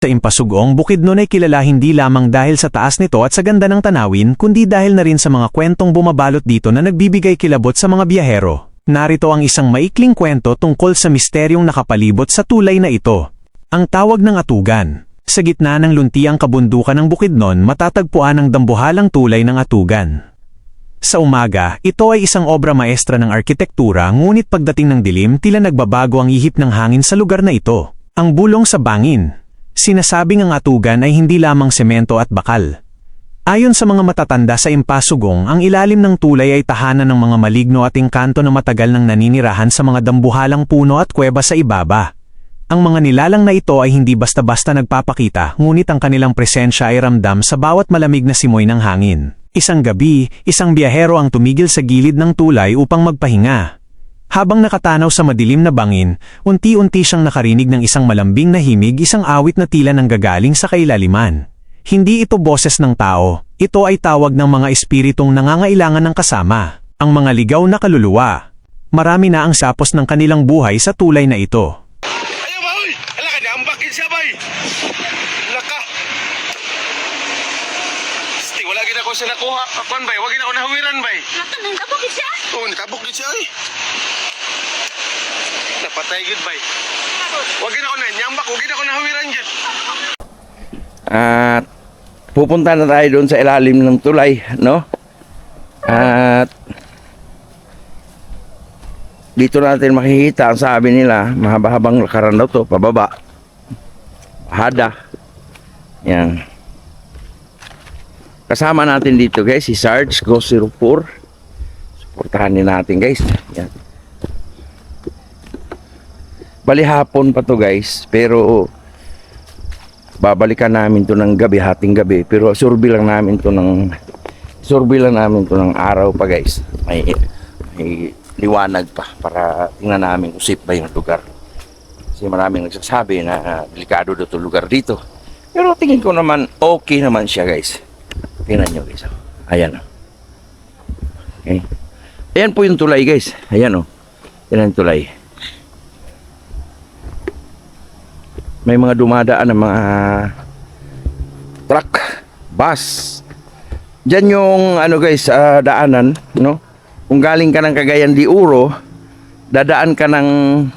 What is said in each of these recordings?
Sa Impasugong, Bukidnon ay kilala hindi lamang dahil sa taas nito at sa ganda ng tanawin, kundi dahil na rin sa mga kwentong bumabalot dito na nagbibigay kilabot sa mga biyahero. Narito ang isang maikling kwento tungkol sa misteryong nakapalibot sa tulay na ito. Ang tawag ng Atugan. Sa gitna ng luntiang kabundukan ng Bukidnon, matatagpuan ang dambuhalang tulay ng Atugan. Sa umaga, ito ay isang obra maestra ng arkitektura, ngunit pagdating ng dilim tila nagbabago ang ihip ng hangin sa lugar na ito. Ang bulong sa bangin. Sinasabing ang Atugan ay hindi lamang semento at bakal. Ayon sa mga matatanda sa Impasugong, ang ilalim ng tulay ay tahanan ng mga maligno at engkanto na matagal nang naninirahan sa mga dambuhalang puno at kuweba sa ibaba. Ang mga nilalang na ito ay hindi basta-basta nagpapakita, ngunit ang kanilang presensya ay ramdam sa bawat malamig na simoy ng hangin. Isang gabi, isang biyahero ang tumigil sa gilid ng tulay upang magpahinga. Habang nakatanaw sa madilim na bangin, unti-unti siyang nakarinig ng isang malambing na himig, isang awit na tila nanggagaling sa kailaliman. Hindi ito boses ng tao, ito ay tawag ng mga espiritong nangangailangan ng kasama, ang mga ligaw na kaluluwa. Marami na ang sapos ng kanilang buhay sa tulay na ito. Ayaw ba, uy! Hala ka, naambakin siya, bay! Laka! Sti, wala gina ko siya nakuha. Akuan, bay, wag gina ko nahawiran, bay. Laka, nandabok siya? Oo, natabok din siya, ay. Napatay gid, bay. Wag gina ko na, nyambak, wag gina ko nahawiran gid. At pupunta na tayo doon sa ilalim ng tulay, no? At dito natin makikita, ang sabi nila, mahaba-habang lakaran daw to, pababa. Hada. Yan. Kasama natin dito, guys, si Sarge Go04. Suportahan din natin, guys. Yan. Bali hapon pa to, guys, pero babalikan namin to ng gabi, hating gabi, pero survey lang namin to ng araw pa, guys. May liwanag pa para tingnan namin kung safe ba yung lugar. Kasi maraming nagsasabi na delikado daw to lugar dito. Pero tingin ko naman okay naman siya, guys. Tingnan nyo, guys. Ayan. Okay. Ayan po yung tulay, guys. Ayan, oh. Ayan yung tulay. May mga dumadaan ng mga truck, bus. Diyan yung ano, guys, daanan, no? Kung galing ka ng Cagayan de Oro, dadaan ka ng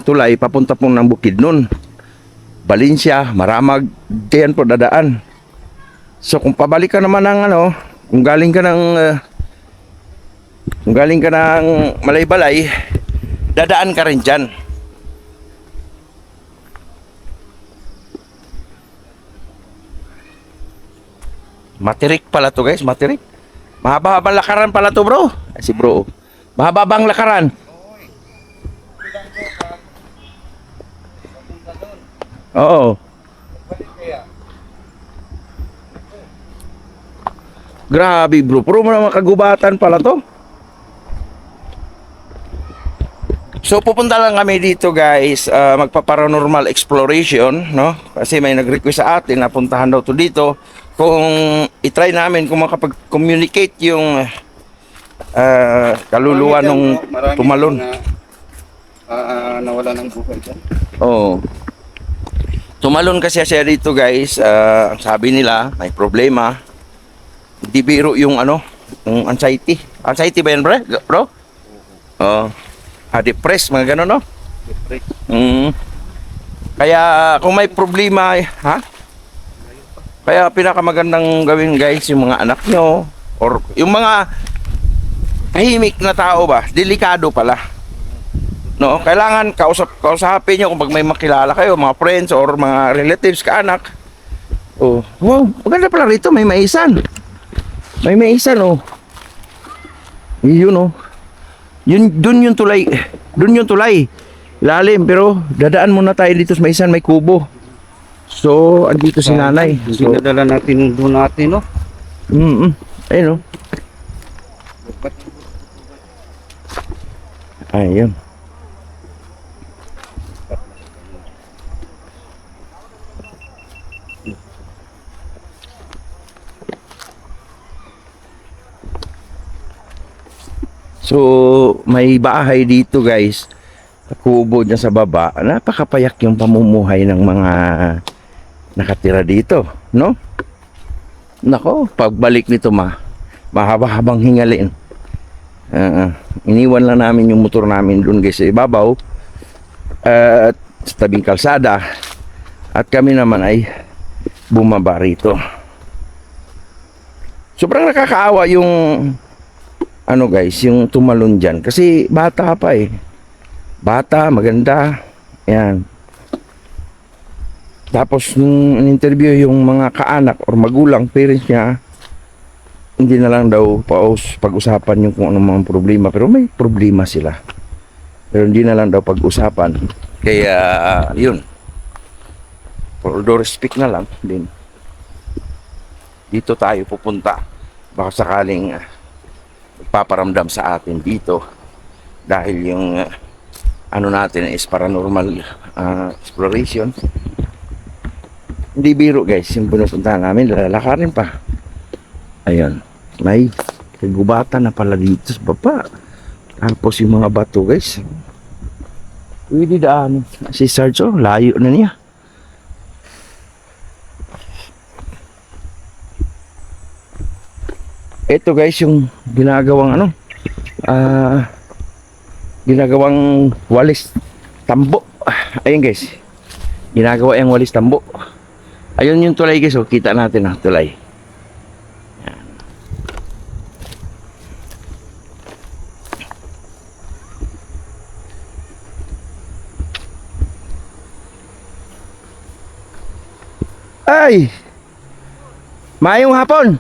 tulay papunta po ng Bukidnon. Valencia, Maramag, diyan po dadaan. So kung pabalik ka naman ng ano, kung galing ka ng Malaybalay, dadaan ka rin diyan. Matirik pala to, guys, matirik. Mahaba-habang lakaran pala to, bro. Ay, si bro. Mahaba-habang lakaran. Oo. Grabe, bro. Puro mo naman kagubatan pala to. So pupunta lang kami dito, guys, magpa-paranormal exploration, no? Kasi may nag-request sa atin na puntahan daw to dito. Kung i-try namin kung makapag-communicate yung kaluluwa nung tumalon. Nawala ng buhay dyan. Oo. Tumalon kasi siya dito, guys. Ang sabi nila, may problema. Hindi biro yung ano, yung anxiety. Anxiety ba yan, bro? Oo. Depressed, mga gano'n, no? Depressed. Kaya kung may problema, ha? Kaya pinakamagandang gawin, guys, yung mga anak nyo or yung mga tahimik na tao ba, delikado pala. No, kailangan kausapin nyo kung pag may makilala kayo, mga friends or mga relatives, kaanak. Oh, wow, maganda pala rito, may maisan. May maisan, oh. Yun, oh. Dun yung tulay. Lalim, pero dadaan muna tayo dito sa maisan, may kubo. So, andito si nanay. So, Dinadala natin doon natin, no? Ayun, oh. Ayun. So, may bahay dito, guys. Kubo dyan sa baba. Napakapayak yung pamumuhay ng nakatira dito, no? Nako, pagbalik nito mahaba-habang hingalin. Iniwan lang namin yung motor namin doon guys sa ibabaw at sa tabing kalsada at kami naman ay bumaba rito. Sobrang nakakaawa yung ano guys, yung tumalon dyan kasi bata pa eh. Bata, maganda. Yan. Tapos nung in-interview yung mga kaanak or magulang, parents niya, hindi na lang daw pag-usapan yung kung anong mga problema. Pero may problema sila. Pero hindi na lang daw pag-usapan. Kaya, yun. For all due respect na lang din. Dito tayo pupunta. Baka sakaling magpaparamdam sa atin dito. Dahil yung ano natin is paranormal exploration. Hindi biro guys, yung pinupuntahan namin, lalakarin pa. Ayun, may kagubatan na pala dito sa baba. Tapos yung mga bato guys. Pwede daan. Si Sarge, layo na niya. Ito guys, yung ginagawang ginagawang walis tambo. Ayun guys, ginagawa yung walis tambo. Ayun yung tulay guys, kita natin tulay. Yan. Ay! Mayong hapon!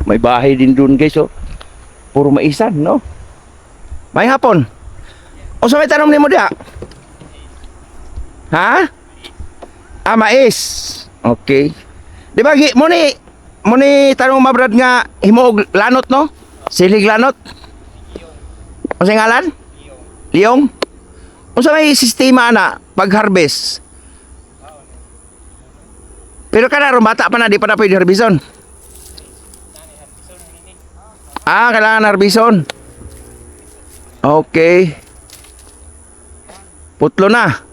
May bahay din doon guys, puro maisan, no? May hapon. O sa may tanong ni mo diya? Ha? Mais. Okay. Di ba mo ni tanong mabrad nga himuog lanot no? Silig lanot. O sa ngalan? Liyong. O sa may sistema na pag-harvest. Pero kana bata pa na di pa na pwede harbison. Kailangan harbison. Okay. Putlo na.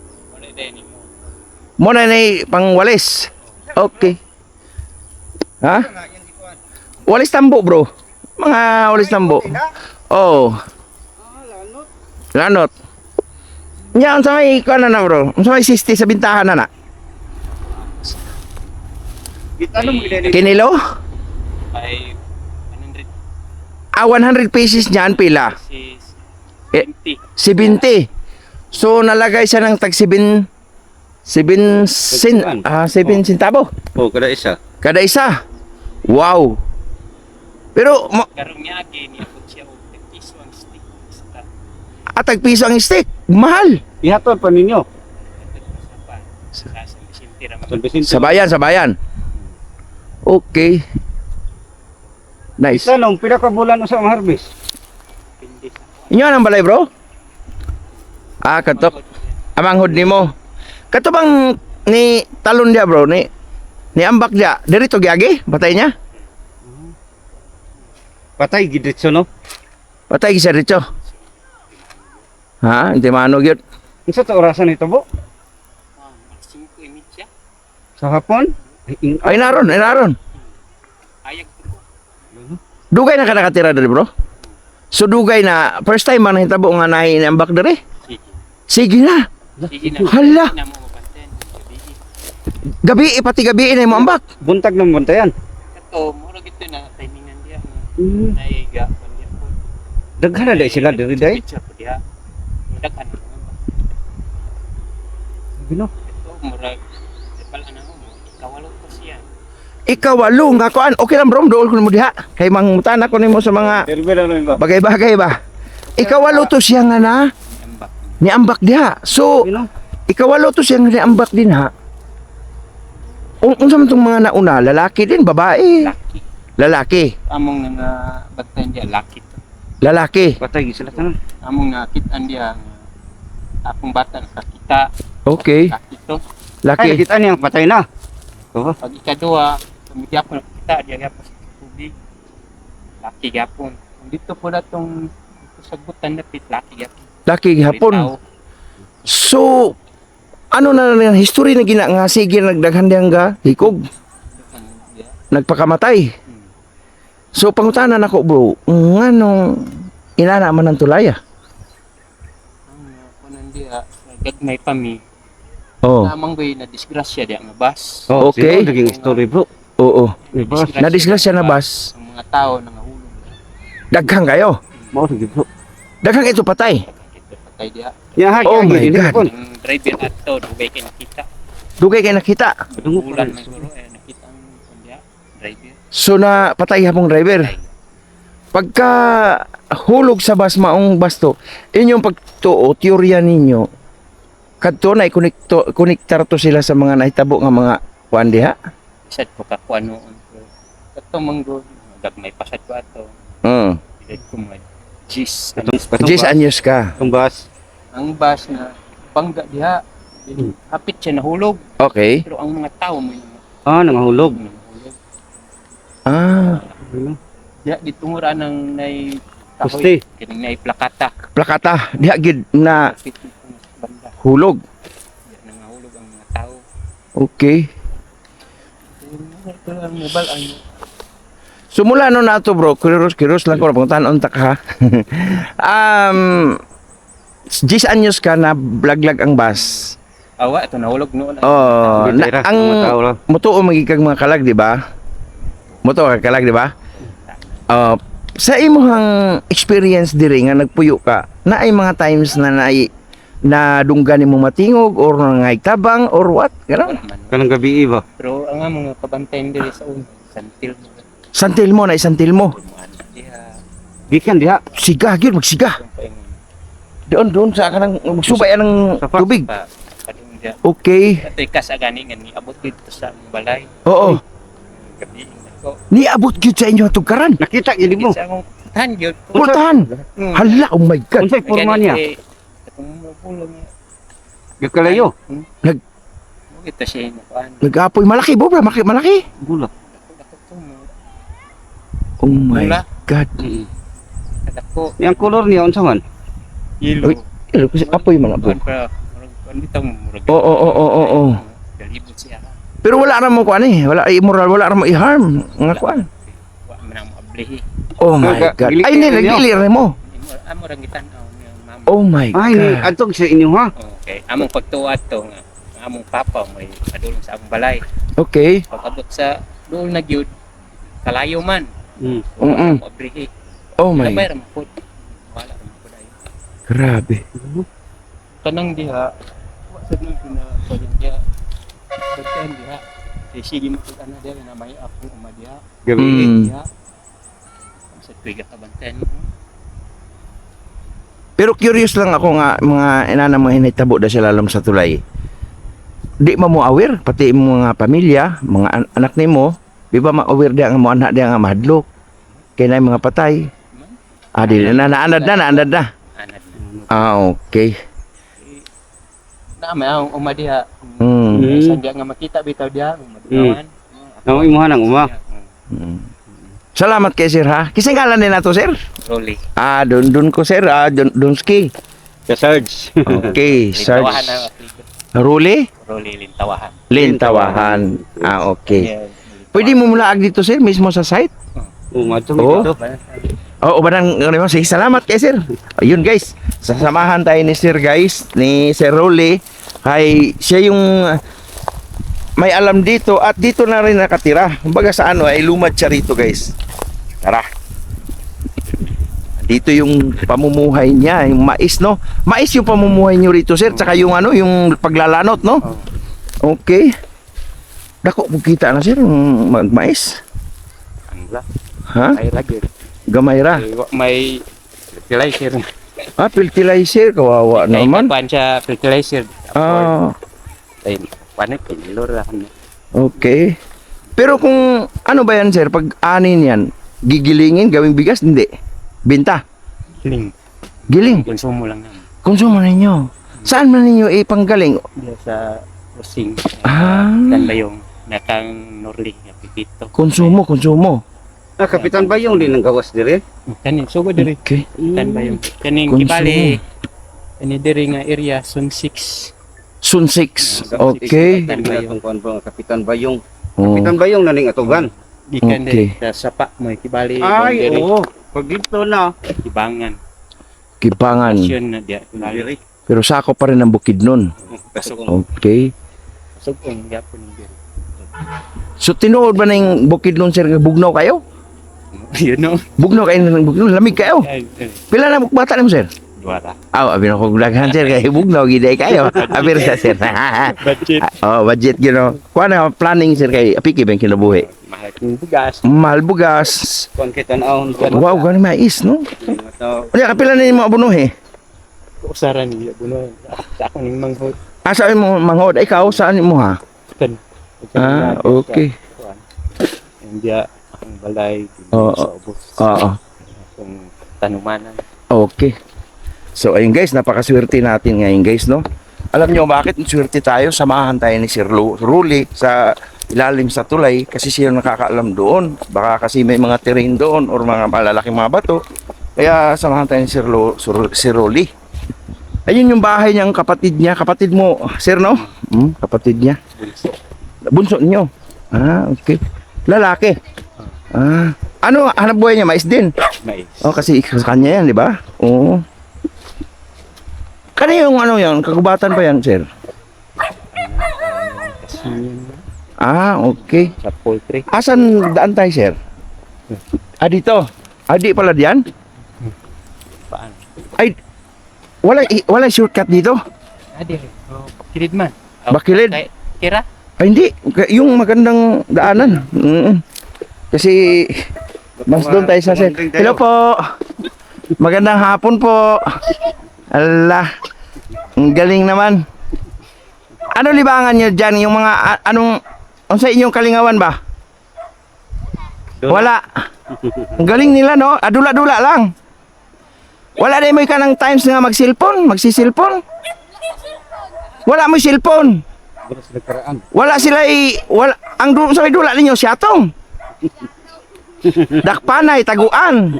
Muna ni pangwalis. Okay. Ha? Walis tambo bro. Mga walis tambo. Oh. Lanot. Nya unsa may kuan na bro? Unsa may sisti sa bintahan na? Kinilo? Ay 100 pieces niyan pila? 70. 70. So nalagay siya ng tag 7 centavo. Oh, kada isa. Kada isa. Wow. Pero Karong niya ni ako siya og piso ang stick. atag piso ang stick. Mahal. Ihatod pa ninyo. Sa bayan. Okay. Nice. Isa nung pila ka bulan sa harvest. Inyo ang balay bro? Katok. Amanghod nimo. Kato bang ni talon dia bro ni ambak dia diri to giagi batay niya. Patay gidritso no. Patay gisa dito. Ha, hindi mano gyud. Isa ta orasan ito bo? 5:30. Sa hapon? Ay naron. Ayag ko. Dugay na ka nakatira diri bro? So dugay na first time man hitabo nga nahi ni ambak diri. Sige na. Sige na. Hala. Na mo mabantayan. Gabi pati gabi na mo ambak. Buntag ng buntayan. Kato mura gito na timingan dia. Mm. Naiga pa dia po. Daghan na day sila diri day. Picture po dia. Daghan. Gino. Ito mura pala na mo. Ikawalo ko siya. Ikawalo nga kuan. Okay lang bro, dool ko mo diha. Kay mangutana ko nimo sa mga Derbe na lang ba? bagay-bagay ba. Ikawalo to siya nga na Ambak. ni ambak diha. So Gino. ikawalo to siya nga ni ambak din ha. Unsa man tong mga nauna, lalaki din, babae. Laki. Lalaki. Among nga bagtan dia laki to. Lalaki. Patay gid sila tanan. Among nakitaan dia akong bata nakakita. Okay. Laki to. Ay Laki. nakita niya patay na. Oo. Pag ikaduha, tumigapon nakita dia gapon sa tubig. Laki gapon. Kung dito po na tong sagutan na pit laki gapon. Laki gihapon. So ano na rin history na gina nga sige nagdaghan diyang ga hikog nagpakamatay. So pangutanan ako bro, ngano inana man ang tulaya? Kunan diha gagmay pa mi. Oh. Namang bay na disgrasya diha nga bus. Oh, Okay. sino naging story bro. Oo. Diba? Nadisgrasya na bus. Ang mga tao nangahulog. Daghang kayo. Mao sige bro. Daghang ito patay. Ito patay diha. Ya Oh my God. pon. Ang driver ato dugay kay nakita. Dugay kay nakita. Ulan may guro nakita ang diha driver. So na patay hapong driver. Pagka hulog sa bus maong basto, inyong pagtuo teorya ninyo kadto na konektar to sila sa mga nahitabo nga mga kuan diha. Sad ko kakuha noon. Ito manggo gagmay pasad ko ato. Dili ko mga Gis. Jis anyos ka. Itong bus. Ang bus na bangga diha. Hapit siya nahulog. Okay. Pero ang mga tao may Nangahulog. nahulog. Ah, Diha ditungura ng nay Puste. kining nay plakata. plakata diha gid na Hapit nitong banda. hulog. Diha nangahulog ang mga tao. Okay. Ito ang mobile ang So mula no na to bro, kiros lang ko puntahan unta ka. Jis anyos ka na blaglag ang bus. awa ito nahulog noon. Oh, na, Bitira, ang mga tao lang. mutuo magiging mga kalag, di ba? Mutuo ka kalag, di ba? Sa imong experience diri nga nagpuyo ka, na ay mga times na dunggan mo matingog or nangay tabang or what? Ganun. Kanang gabi ba? Pero ang mga kabantayan diri sa una santil mo. Santil mo na isantil mo. Diha Gikan diha. Siga, gyud magsiga. ang paingon. Doon sa kanang magsubay ng Sa tubig. Pa padung diha. Okay. Ato'y kasagani nga niabot dito sa among balay. Oo. Gabi ko. Niabot gyud sa inyo tugaran. Nakita gid mo. Sa among tangyod. Pultahan. Hala, oh my god. Unsay forma niya? Katong pulong. Gakalayo. Ito siya na kuan. Nag-apoy malaki, bro, malaki. Gula. Oh my Mula. god. Kadako Yang color niya unsa man? yelo. Uy. Kasi apoy man bro. Kuan pa murag dito murag. Oo. Galibot siya. Pero wala ra mo kuan wala immoral, wala ra mo i-harm nga kuan. Wa man ang maablihi. Oh my god. Ay ni nagilir mo. Amo ra gitanaw niya mama. Oh my Ay, ni god. adtog sa inyo ha. Okay, among pagtuwa to nga ang among papa may padulong sa among balay. Okay. Pag-abot sa dool na gyud kalayo man. Mm-mm. Maablihi. Oh my. Labay ra mo pud. Wala ra mo pud ayo. Grabe. Kanang diha wa sad man pina diha. Bagtan diha. Sige mo pud ana diha na may akong uma diha. Gabi. Diha. Sa tuiga kabantan mo. Pero curious lang ako nga mga inana mga hinitabo da sila lalom sa tulay. Di mo aware pati imong mga pamilya, mga anak nimo, di ba ma-aware dia nga mo anak dia nga mahadlok. Kay na mga patay. Di na naanad na. Anad. Okay. Na may ang uma diha. Mm. Isa diha nga makita bitaw diha, madiwan. Ang imuha ng uma. Salamat kay sir ha. Kising ngalan nila to sir? Rolly. Dun ko sir. Dunski. Sa Sarge. Okay, Lintawahan Sarge. ang apelido. Ruli? Rolly Lintawahan. Lintawahan. Okay. Yeah, Pwede mo mulaag dito sir, mismo sa site? Umato Oh. dito. Oo, banang sige, salamat kay sir. Ayun guys, sasamahan tayo ni sir guys, ni Sir Rolly. Siya yung may alam dito at dito na rin nakatira. Kumbaga sa ay lumad siya rito guys. Tara. Dito yung pamumuhay niya, yung mais no. Mais yung pamumuhay niyo rito sir, tsaka yung yung paglalanot no. Okay. Dako mo kita na sir, yung mais. Angla. Ha? Ay lagi. Gamay ra. May fertilizer. Fertilizer, kawawa naman. Kuan siya fertilizer. Ay, paano kilor ra kanya. Okay. Pero kung ano ba yan sir, pag anin yan, gigilingin, gawing bigas, hindi. Binta. Ling. Giling. Konsumo lang naman. Konsumo ninyo. Saan man ninyo ipanggaling? Diya sa Rosing. Ah, Dan ba yung nakang Norli nga pipito. konsumo. Kapitan Bayong din ang gawas dire. Kanin sugod diri. Okay. Dan ba yung kaning Konsumo. kibali. Kani diri nga area zone 6. Sun 6. Okay. Atong kuan bro, Kapitan Bayong. Oh. Kapitan Bayong naning atugan. Gikan Okay. sa sapa mo kibali Ay, boundary, oo. Pag dito na. Kibangan. Kibangan. Pasyon na diya. Diri. Pero sako pa rin ang bukid nun. Kasugong. Okay. Sugong gyapon ng diri. So tinuod ba na yung bukid nun sir? Bugnaw kayo? You know. Bugnaw kayo ng bugnaw? Lamig kayo? Pila na bata mo sir? Duwara. Abi na ko gulagan sir kay bugnaw giday kayo. Abi sa sir. Budget. Oh, budget gino. Kuha na planning sir kay apiki bang kinabuhi. Mahal kong bugas. Mahal bugas. Kuan kita naon. Wow, gani mais no. Ito. Unya kapila na yung mga bunuhi? Usaran ni buno. Sa ako ning manghod. Asa mo manghod ikaw saan mo ha? Kan. Ah, okay. India ang balay Oo. sa ubos. Oo. Kung tanumanan. Okay. So ayun guys, napakaswerte natin ngayon guys, no? Alam niyo bakit swerte tayo? Samahan tayo ni Sir Ruli sa ilalim sa tulay kasi siya nakakaalam doon. Baka kasi may mga terrain doon or mga malalaking mga bato. Kaya samahan tayo ni Sir Ruli. Ayun yung bahay niyang kapatid niya. Kapatid mo, sir, no? Kapatid niya. Bunso niyo. Ah, okay. Lalaki. Ah. Ano, hanap buhay niya? Mais din. Mais. Oh, kasi sa kanya yan, di ba? Oo. Kano yung ano yan? Kagubatan pa yan, sir? Kasi Ah, okay. sa poultry. Asan daan tayo, sir? Ah, dito. Ah, di pala diyan? Paano? Ay, wala shortcut dito? Adi. Oh, kilid man. Bakilid? Kira? Ay, hindi. Yung magandang daanan. Kasi, mas doon tayo sa sir. Hello po. Magandang hapon po. Allah. Ang galing naman. Ano libangan nyo dyan? Yung mga, anong sa inyong kalingawan ba? Wala. Ang galing nila, no? Adula-dula lang. Wala na mo ka ng times nga magsilpon, magsisilpon. Wala mo silpon. Wala sila wala, ang sa may dula ninyo, siyatong. Dakpanay, taguan.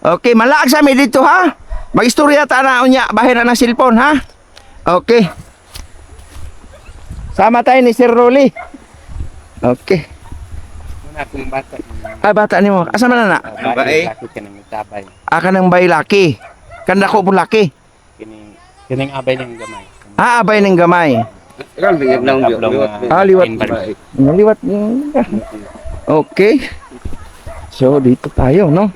Okay, malaag sa amin dito ha. Mag-istorya ta na unya, bahin na ng silpon ha. Okay. Sama tayo ni Sir Rolly. Okay. Muna akong bata. Ah, bata ni mo. Asa man na? Bae. Laki ka ng tabay. Aka ng bay laki. Kanda ko po laki. Kining abay ng gamay. Ah, abay ng gamay. Ikaw bigyan na Ah, liwat. Liwat. Okay. So, dito tayo, no?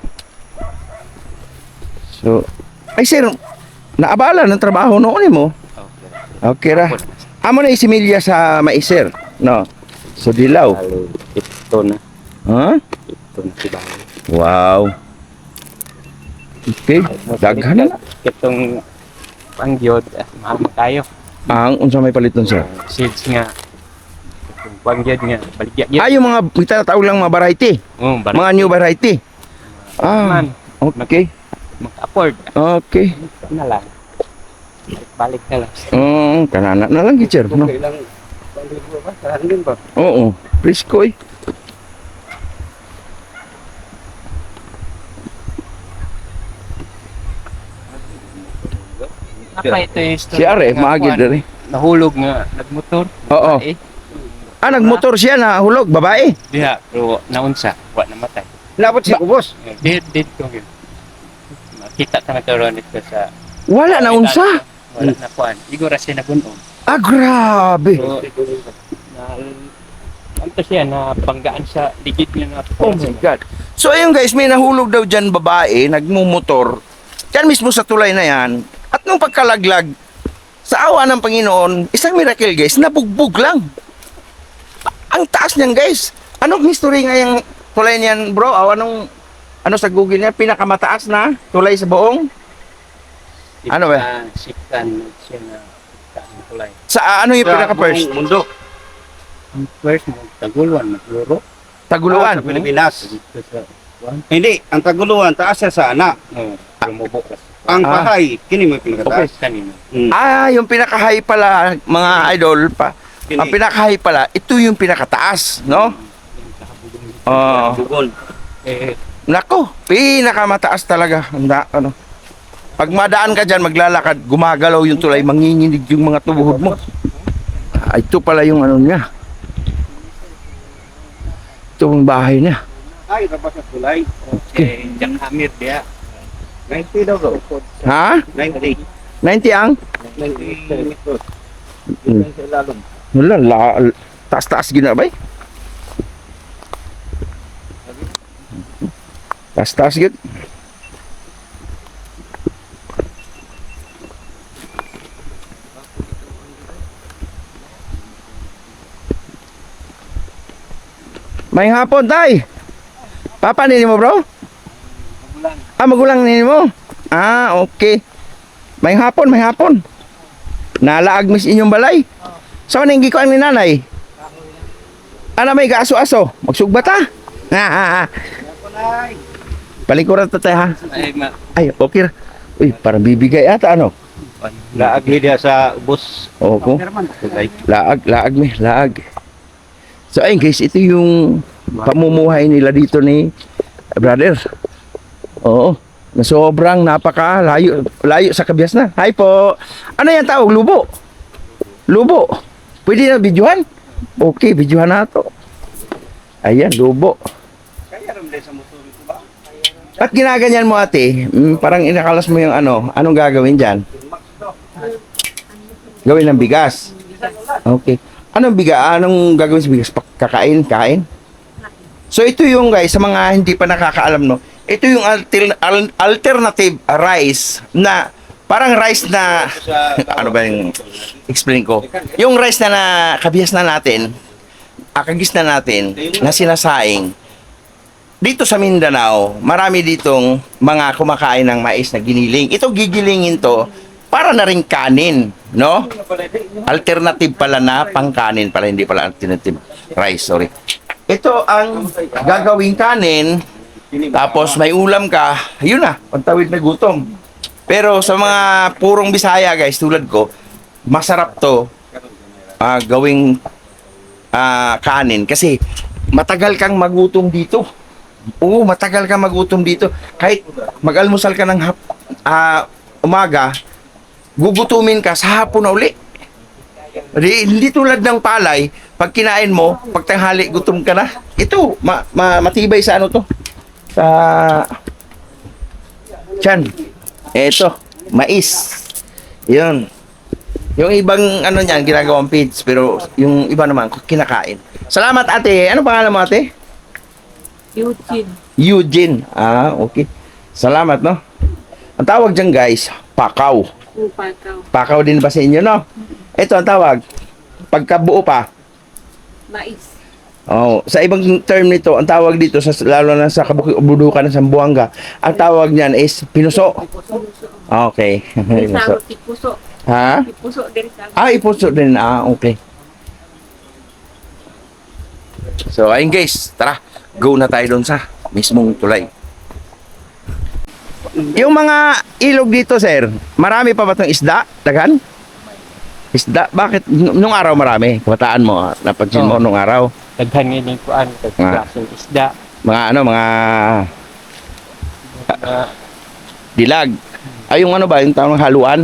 So, ay sir, naabala ng trabaho noon mo. Okay ra. Amo na isimilya sa maiser, no? So, dilaw. Halo, ito na. Ha? Ito na si Bae. Wow. Okay, daghan na. Itong pangyod, mahal mo tayo. Ang unsa may paliton sir? Seeds nga. Itong pangyod nga, baligya. Ah, yung mga itatawag lang mga variety. Mga new variety. Ah, Man, okay. mag-afford. Okay. Na lang. Balik na lang. Kanana na lang teacher, no? Okay lang. Panglibo ba? Saan din ba? Oo, presko eh. Apa ito yung story? Si Are, nga, maagid kuwan, dali. Nahulog nga, nagmotor. Oo. Eh, Ah, nagmotor siya na hulog, babae. diha, pero naunsa, wa namatay. Labot siya kubos. Dead ko yun. Makita ka na karoon ito sa... Wala na unsa. Wala na kuan. Igora siya nagunom. Ah, grabe. So, ano siya, na banggaan sa ligid niya na Oh my God. So ayun guys, may nahulog daw dyan babae, nagmumotor. Yan mismo sa tulay na yan. At nung pagkalaglag, sa awa ng Panginoon, isang miracle guys, nabugbog lang. Ang taas niyan guys. Anong history nga yung tulay niyan bro? Ano sa Google niya? Pinakamataas na tulay sa buong? Ano ba? Siktan siya na kulay. Sa ano yung pinaka-first? Mundo. Ang first mo, tagulwan, magluro. Taguluan. Sa Pilipinas. Dito sa kuan. Hindi, ang taguluan taas siya sa ana. Lumubo ka. Ang Ah. pahay, kini mo pinakataas. Kanina. Ah, yung pinaka-high pala, mga idol pa. Ang pinaka-high pala, ito yung pinakataas, no? Oo. Bugon. Eh, Nako, pinakamataas talaga. Ano? Pag madaan ka dyan, maglalakad, gumagalaw yung tulay, manginginig yung mga tubuhod mo. Ah, ito pala yung ano niya. Ito ang bahay niya. Ay, rabas sa tulay. Okay, Jack Hamir dia. 90 daw bro. Ha? 90. 90 ang? 90 meters. Hmm. Sa ilalong. Wala, taas-taas ginabay. Taas-taas gid. May hapon, tay. Papa nini mo, bro? Ah, magulang nini mo? Ah, okay. May hapon, may hapon. Nalaag mis inyong balay. Saan so, nang gikuan ni nanay? Ano may gaaso-aso? Magsugba ta? Palikuran ta tayo ha? Ay, Ay, okay. Uy, parang bibigay ata ano? Laag dia sa bus. Oo. Tulay. Laag mi, laag. So ayun guys, ito yung pamumuhay nila dito ni brother. Oo. Na sobrang napaka layo sa Kabias na. Hi po. Ano yan tawag? Lubo. Lubo. Pwede na videohan? Okay, videohan na to. Ayan, lubo. Kaya ram din sa motor ito ba? Ba't ginaganyan mo ate? Parang inakalas mo yung ano. Anong gagawin dyan? Gawin ng bigas. Okay. Anong Anong gagawin sa bigas? Kakain? Kain? So ito yung guys, sa mga hindi pa nakakaalam no. Ito yung alternative rice na parang rice na ano ba yung explain ko? Yung rice na kabihas na natin, kagis na natin na sinasaing. Dito sa Mindanao, marami ditong mga kumakain ng mais na giniling. Ito gigilingin to para na rin kanin, no? Alternative pala na pangkanin pala, hindi pala alternative rice, sorry. Ito ang gagawing kanin, tapos may ulam ka, yun na, pantawid na gutom. Pero sa mga purong Bisaya guys, tulad ko, masarap to gawing kanin kasi matagal kang magutom dito. Oo, matagal kang magutom dito. Kahit mag-almusal ka ng umaga, gugutumin ka sa hapon na uli. Hindi tulad ng palay, pag kinain mo, pag tanghali, gutom ka na. Ito, matibay sa ano to? Sa tiyan. Ito, mais. Yun. Yung ibang ano niyan, ginagawang feeds, pero yung iba naman, kinakain. Salamat ate. Ano pangalan mo ate? Eugene. Eugene. Ah, okay. Salamat, no? Ang tawag dyan guys, pakaw. Upakaw. Pakaw din ba sa inyo, no? Ito ang tawag. Pagkabuo pa. Mais. Oh, sa ibang term nito, ang tawag dito sa lalo na sa kabudukan ng Sambuanga, ang tawag niyan is pinuso. Okay. Dari Pinuso. sa tipuso. Ha? Tipuso dari sa. Ah, ipuso din. Ah, okay. So, ayun guys, tara. Go na tayo doon sa mismong tulay. Yung mga ilog dito, sir, marami pa ba itong isda? Dagan? Isda? Bakit? Nung araw marami. Kabataan mo, napansin mo nung araw. daghan ngayon yung kuan, klaseng isda. Mga ano, mga dilag. Ay, yung ano ba, yung tawag ng haluan?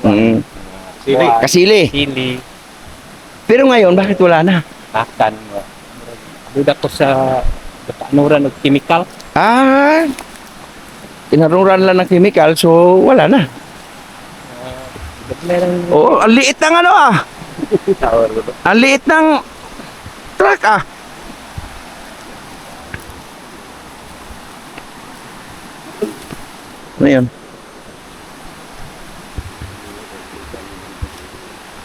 Mm. Sili. Kasili. Sili, Pero ngayon, bakit wala na? makan. Duda ko sa katanuran ng chemical. Ah, inaruran lang ng chemical, so wala na. Meron Oo, ang liit ng ano Ang liit ng truck Ano yun?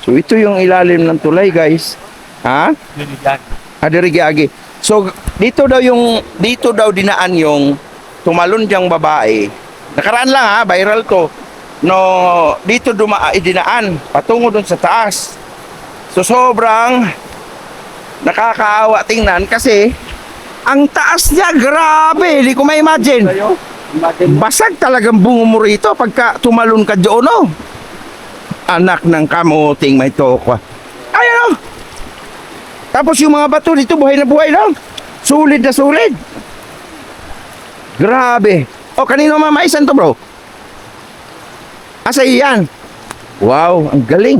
So ito yung ilalim ng tulay guys. Ha? liligan. Adirigi-agi. So dito daw dinaan yung tumalon diyang babae. Nakaraan lang viral to. No, dito dinaan patungo doon sa taas. So sobrang nakakaawa tingnan kasi ang taas niya, grabe, hindi ko ma-imagine. Basag talagang bungo mo rito pagka tumalon ka doon, no? Anak ng kamuting may tokwa. Ayan, no? Tapos yung mga bato dito, buhay na buhay lang. Sulit na sulit. Grabe. O, kanino mamaisan to, bro? Asa yan? Wow, ang galing.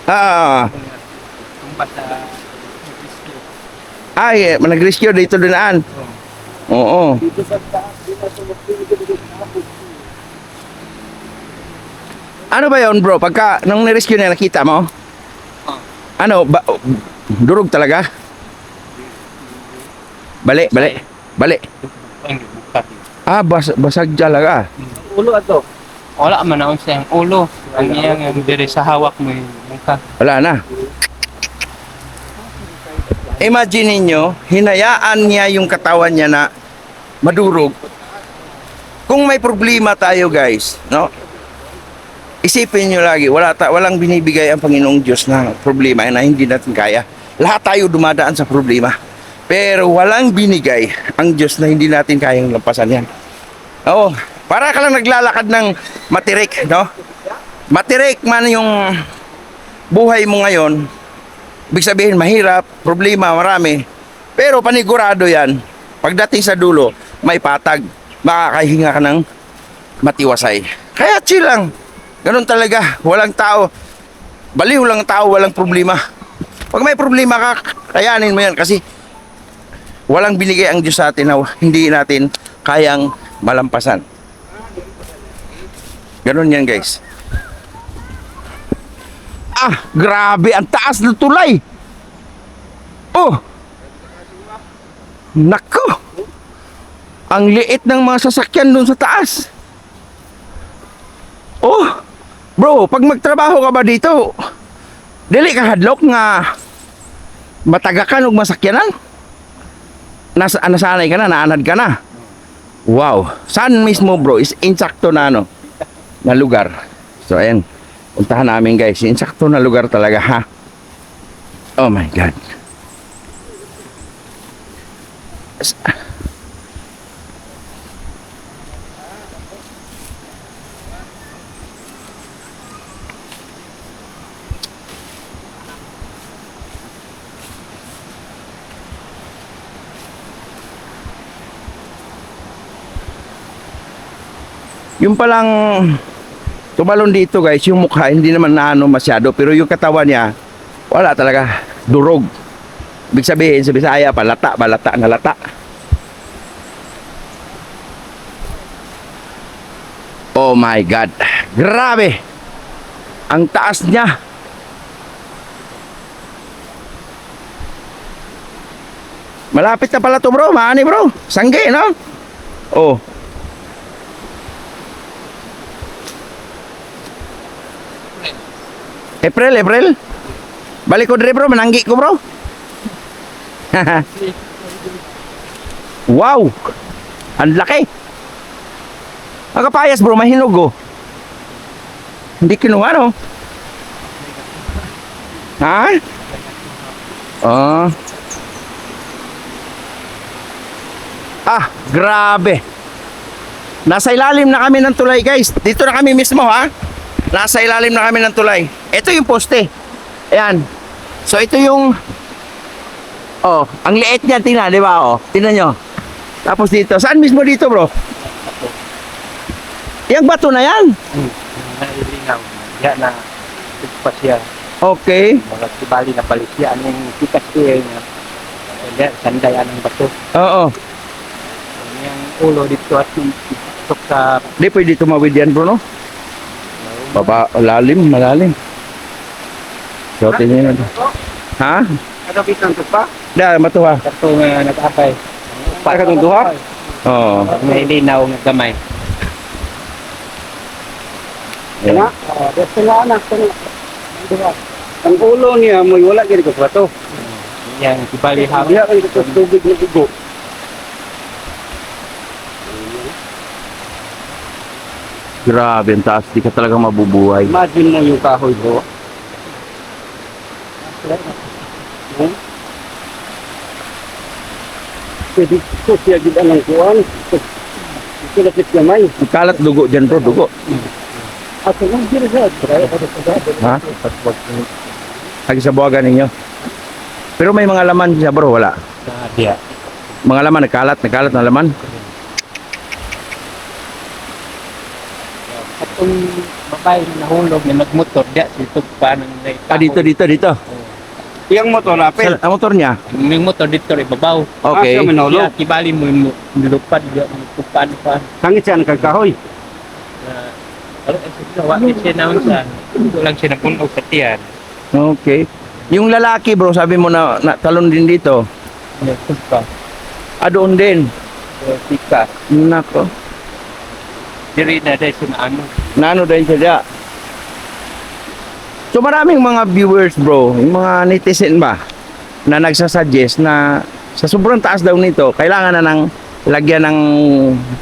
Ah, Tumba sa ay, nag-rescue dito dinaan. Oo. Ano ba yon bro? Pagka nung ni-rescue na nakita mo? Ano, durog talaga? Balik. ang bukat. Ah, basag talaga. Ulo ato. Wala man naon sa ang ulo. Ang iyang diri sa hawak mo yung mukha. Wala na. Imagine niyo, hinayaan niya yung katawan niya na madurog. Kung may problema tayo, guys, no? Isipin niyo lagi, walang binibigay ang Panginoong Diyos na problema na hindi natin kaya. Lahat tayo dumadaan sa problema. Pero walang binigay ang Diyos na hindi natin kayang lampasan yan. Oo, para ka lang naglalakad ng matirik, no? Matirik man yung buhay mo ngayon. Ibig sabihin, mahirap, problema, marami. Pero panigurado yan, pagdating sa dulo, may patag, makakahinga ka ng matiwasay. Kaya chill lang. Ganun talaga, walang tao. Baliw lang tao, walang problema. Pag may problema ka, kayanin mo yan kasi walang binigay ang Diyos sa atin na hindi natin kayang malampasan. Ganun yan, guys. Ah, grabe, ang taas ng tulay. Oh. Nako. Ang liit ng mga sasakyan dun sa taas. Oh. Bro, pag magtrabaho ka ba dito, dili ka hadlok nga matagakan og masakyanan? Nasanay ka na, naanad ka na. Wow. Saan mismo, bro? Is insakto na ano? Na lugar. So, ayan. Puntahan namin, guys. Insakto na lugar talaga, ha? Oh my God. Yung palang tumalon dito, guys, yung mukha hindi naman naano masyado, pero yung katawan niya wala talaga, durog. Ibig sabihin sa Bisaya, balata na lata. Oh my God, grabe ang taas niya. Malapit na pala to, bro. Maani, bro, sangge, no? Oh. April. Balik ko dire, bro, mananggi ko, bro. Wow. Ang laki. Ang kapayas, bro, mahinog, oh. Hindi kinuha, no? Ha? Oh. Ah, grabe. Nasa ilalim na kami ng tulay, guys. Dito na kami mismo, ha? Nasa ilalim na kami ng tulay. Ito yung poste. Ayan. So ito yung ang liit niya, tingnan, di ba? Oh, tingnan nyo. Tapos dito. Saan mismo dito, bro? Yung bato na yan. Nalilinaw. Yan na pa siya. Okay. Mga tibali na balisya. Anong tikas siya niya. Kaya sandayan ng bato. Oo. Yung ulo dito at yung tok sa Di pwede tumawid yan, bro, no? Malalim. So, tingnan nyo. Ha? ano bitang to pa? Da, matuha. Kato nga nag-apay. Para katong duha? Oo. May linaw nga gamay. Ayan. Basta nga anak. Ang ulo niya, may wala gini ko sa bato. Yan, tibali hawak. Diya kan ito tubig na dugo. Grabe, ang taas. Di ka talaga mabubuhay. Imagine mo yung kahoy, bro. Pwede ko siya gid ang kuwan. Ito lapit gamay. Ang kalat dugo dyan, bro. Dugo. At kung hindi sa Ha? Lagi sa buwagan ninyo. Pero may mga laman siya, bro. Wala. Diya. Mga laman, nagkalat na laman. itong babae na nahulog na nagmotor diya sa pa ng Dito. Iyang motor apil. Ang motor niya? Yung motor dito rin babaw. Okay. siya manulog. Kaya kibali mo yung nilupad diya nilupad pa. Sangit siya nagkakahoy. Wala siya naman sa ito lang siya napunaw sa tiyan. Okay. Yung lalaki bro, sabi mo na talon din dito. Kuspa. Doon din. Tika. Nako. Diri na dahil siya na ano. Nano din siya diya. So maraming mga viewers bro, yung mga netizen ba na nagsasuggest na sa sobrang taas daw nito, kailangan na ng lagyan ng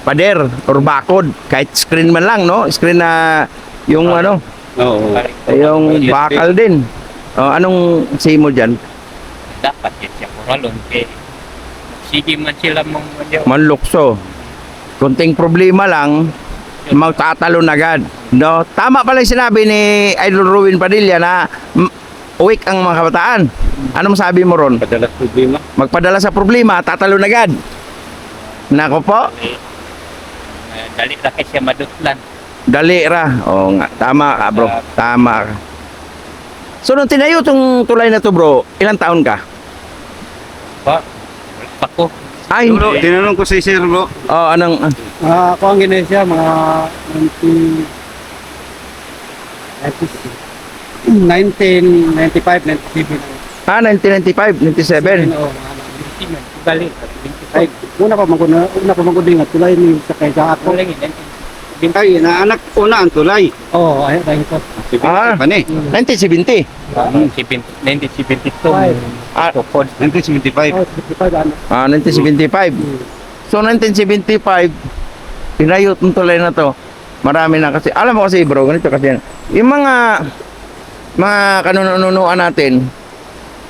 pader or bakod, kahit screen man lang, no? Screen na yung ano, Oo. yung bakal din. Anong say mo dyan? Dapat yan siya kuralon. Kaya sige man sila mga Manlukso. Kunting problema lang, magtatalon agad. No, tama pala yung sinabi ni Idol Ruin Padilla na weak ang mga kabataan. Anong sabi mo ron? Padalas problema. Magpadala sa problema, tatalon agad. Nako po, dali na kasi siya madutlan. dali ra. Oo nga, tama ka bro, tama ka. So nung tinayo tong tulay na to bro, ilang taon ka? Pa, pako. Ay, Bro, tinanong ko si Sir bro. anong, Ako ang ginaya siya, mga 1995, 97. 1995, 97. Oo, Balik. ay, una pa magkuding at tulay ni sa kay sa ako. Ay, naanak una ang tulay. Oo, ay ito. Ah, Pani, 1970. 1972. Ah, Tukod. 1975. 1975. So 1975, tinayo itong tulay na to. Marami na kasi, alam mo kasi bro, ganito kasi yan. Yung mga kanununuan natin,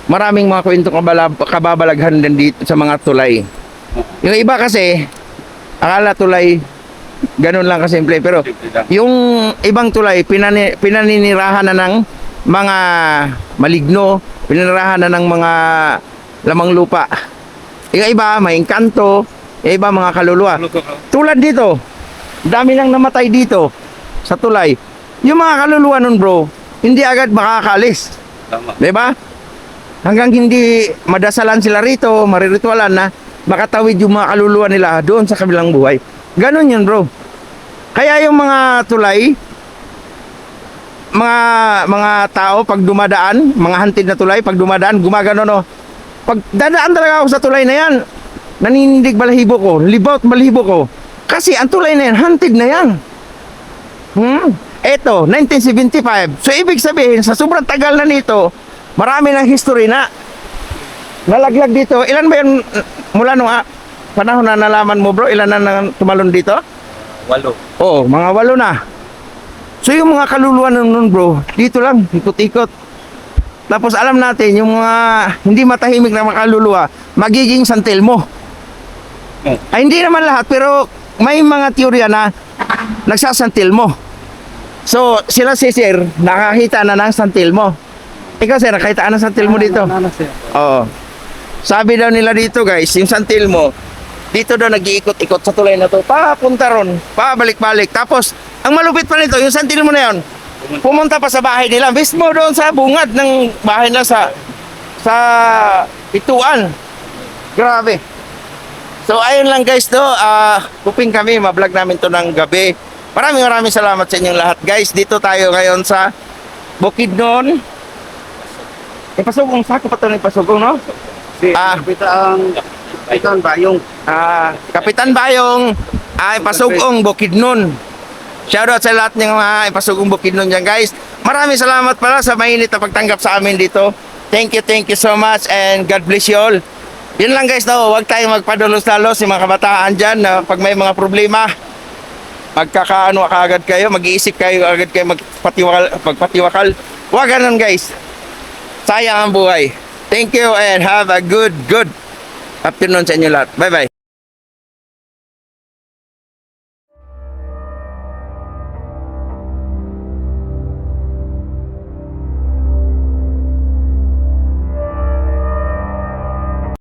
maraming mga kwentong kababalaghan din dito sa mga tulay. Yung iba kasi, akala tulay, ganun lang kasimple. Pero yung ibang tulay, pinaninirahan na ng mga maligno, pininirahan na ng mga lamang lupa. Yung iba, may engkanto, yung iba, mga kaluluwa. Tulad dito, dami nang namatay dito sa tulay. Yung mga kaluluwa nun bro, hindi agad makakalis. Tama. Diba? Hanggang hindi madasalan sila rito, mariritualan na makatawid yung mga kaluluwa nila doon sa kabilang buhay. Ganon yun bro. Kaya yung mga tulay, mga tao pag dumadaan, mga hantid na tulay pag dumadaan, gumagano no. Pag dadaan talaga ako sa tulay na yan, naninindig balahibo ko, libot balahibo ko. Kasi ang tulay na yan, hantid na yan. Eto, 1975. So ibig sabihin, sa sobrang tagal na nito, marami ng history na nalaglag dito. Ilan ba yun mula nung panahon na nalaman mo bro? Ilan na tumalon dito? 8. Oo, mga 8 na. So yung mga kaluluwa nun bro, dito lang, ikot-ikot. Tapos alam natin, yung mga hindi matahimik na mga kaluluwa, magiging San Telmo. Ay hindi naman lahat, pero may mga teorya na nagsasan Telmo. So sila si Sir, nakakita na ng San Telmo. Ikaw Sir, nakita na ng San Telmo dito? Oo. Sabi daw nila dito guys, yung San Telmo, dito daw nag-iikot-ikot sa tulay na to, papunta ron, pabalik-balik. Tapos, ang malupit pa nito, yung San Telmo na yun, pumunta pa sa bahay nila, mismo doon sa bungad ng bahay nila sa pituan. Grabe. So, ayun lang guys, to, kuping kami, ma-vlog namin to ng gabi. Maraming salamat sa inyong lahat guys. Dito tayo ngayon sa Bukidnon. Pasugong, sako pa ito ng Pasugong, no? Kapitan Bayong. Kapitan Bayong ay Pasugong Bukidnon. Shoutout sa lahat ng mga Pasugong Bukidnon dyan guys. Maraming salamat pala sa mainit na pagtanggap sa amin dito. Thank you so much and God bless you all. Yun lang guys, no? Huwag tayong magpadulos-dalos yung mga kabataan dyan na pag may mga problema, magkakaano agad kayo, mag-iisip kayo agad kayo magpatiwakal. Huwag ganun guys. Sayang ang buhay. Thank you and have a good afternoon sa inyo lahat. Bye-bye.